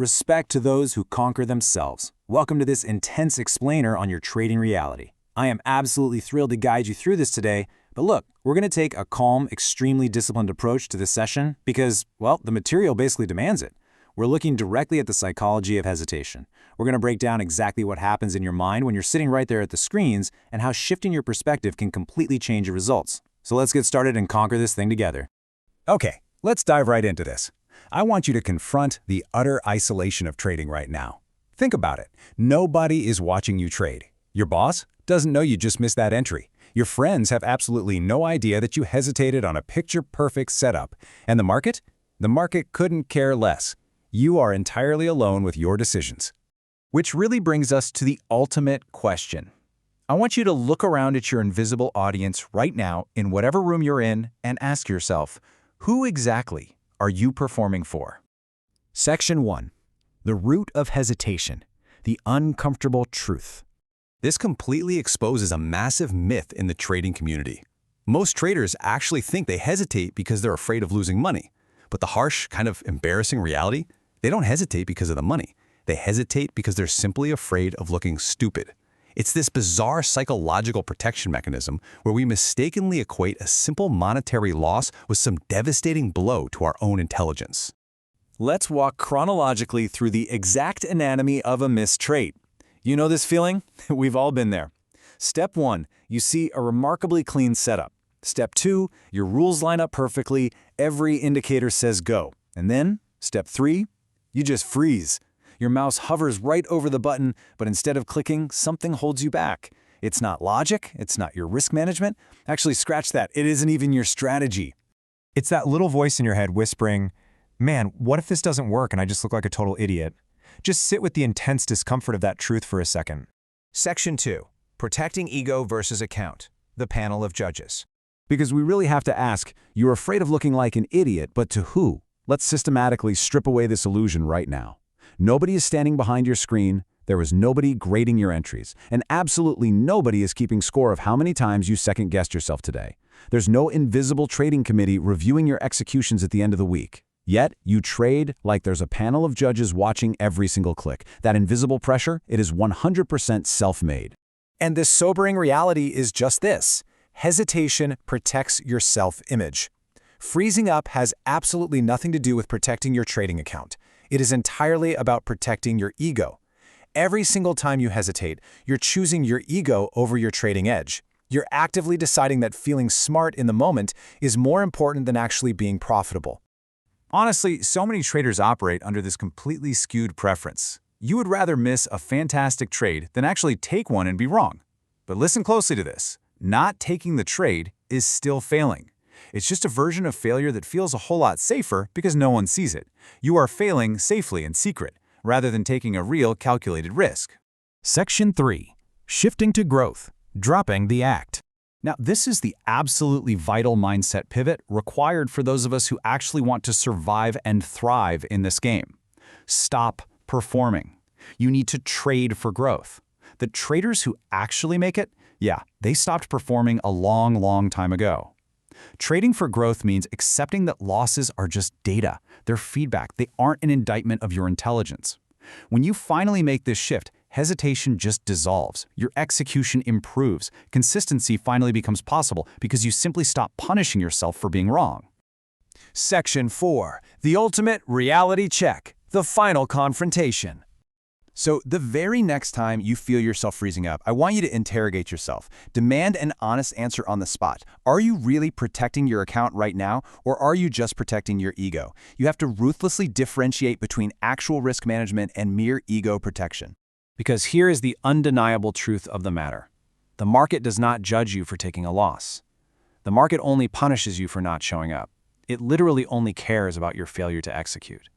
respect to those who conquer themselves. Welcome to this intense explainer on your trading reality. I am absolutely thrilled to guide you through this today, but look, we're going to take a calm, extremely disciplined approach to this session because, well, the material basically demands it. We're looking directly at the psychology of hesitation. We're going to break down exactly what happens in your mind when you're sitting right there at the screens and how shifting your perspective can completely change your results. So let's get started and conquer this thing together. Okay, let's dive right into this. I want you to confront the utter isolation of trading right now. Think about it. Nobody is watching you trade. Your boss doesn't know you just missed that entry. Your friends have absolutely no idea that you hesitated on a picture-perfect setup. And the market? The market couldn't care less. You are entirely alone with your decisions. Which really brings us to the ultimate question. I want you to look around at your invisible audience right now in whatever room you're in and ask yourself, who exactly are you performing for? Section 1. The root of hesitation, the uncomfortable truth. This completely exposes a massive myth in the trading community. Most traders actually think they hesitate because they're afraid of losing money. But the harsh, kind of embarrassing reality, they don't hesitate because of the money. They hesitate because they're simply afraid of looking stupid. It's this bizarre psychological protection mechanism where we mistakenly equate a simple monetary loss with some devastating blow to our own intelligence. Let's walk chronologically through the exact anatomy of a missed trade. You know this feeling? We've all been there. Step 1, you see a remarkably clean setup. Step 2, your rules line up perfectly, every indicator says go. And then, step 3, you just freeze. Your mouse hovers right over the button, but instead of clicking, something holds you back. It's not logic, it's not your risk management. Actually, scratch that, it isn't even your strategy. It's that little voice in your head whispering, man, what if this doesn't work and I just look like a total idiot? Just sit with the intense discomfort of that truth for a second. Section 2. Protecting Ego versus Account. The Panel of Judges. Because we really have to ask, you're afraid of looking like an idiot, but to who? Let's systematically strip away this illusion right now. Nobody is standing behind your screen, there is nobody grading your entries, and absolutely nobody is keeping score of how many times you second-guessed yourself today. There's no invisible trading committee reviewing your executions at the end of the week. Yet, you trade like there's a panel of judges watching every single click. That invisible pressure, it is 100% self-made. And this sobering reality is just this. Hesitation protects your self-image. Freezing up has absolutely nothing to do with protecting your trading account. It is entirely about protecting your ego. Every single time you hesitate, you're choosing your ego over your trading edge. You're actively deciding that feeling smart in the moment is more important than actually being profitable. Honestly, so many traders operate under this completely skewed preference. You would rather miss a fantastic trade than actually take one and be wrong. But listen closely to this. Not taking the trade is still failing. It's just a version of failure that feels a whole lot safer because no one sees it. You are failing safely in secret, rather than taking a real calculated risk. Section 3. Shifting to growth, dropping the act. Now, this is the absolutely vital mindset pivot required for those of us who actually want to survive and thrive in this game. Stop performing. You need to trade for growth. The traders who actually make it, yeah, they stopped performing a long time ago. Trading for growth means accepting that losses are just data. They're feedback. They aren't an indictment of your intelligence. When you finally make this shift, hesitation just dissolves. Your execution improves. Consistency finally becomes possible because you simply stop punishing yourself for being wrong. Section 4. The ultimate reality check, the final confrontation. So the very next time you feel yourself freezing up, I want you to interrogate yourself. Demand an honest answer on the spot. Are you really protecting your account right now, or are you just protecting your ego? You have to ruthlessly differentiate between actual risk management and mere ego protection. Because here is the undeniable truth of the matter. The market does not judge you for taking a loss. The market only punishes you for not showing up. It literally only cares about your failure to execute.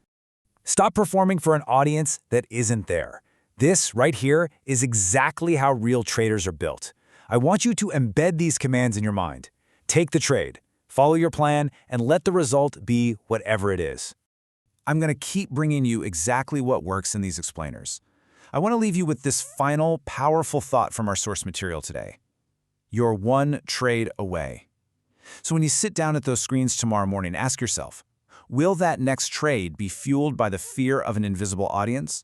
Stop performing for an audience that isn't there. This right here is exactly how real traders are built. I want you to embed these commands in your mind. Take the trade, follow your plan, and let the result be whatever it is. I'm going to keep bringing you exactly what works in these explainers. I want to leave you with this final, powerful thought from our source material today. You're one trade away. So when you sit down at those screens tomorrow morning, ask yourself, Will that next trade be fueled by the fear of an invisible audience?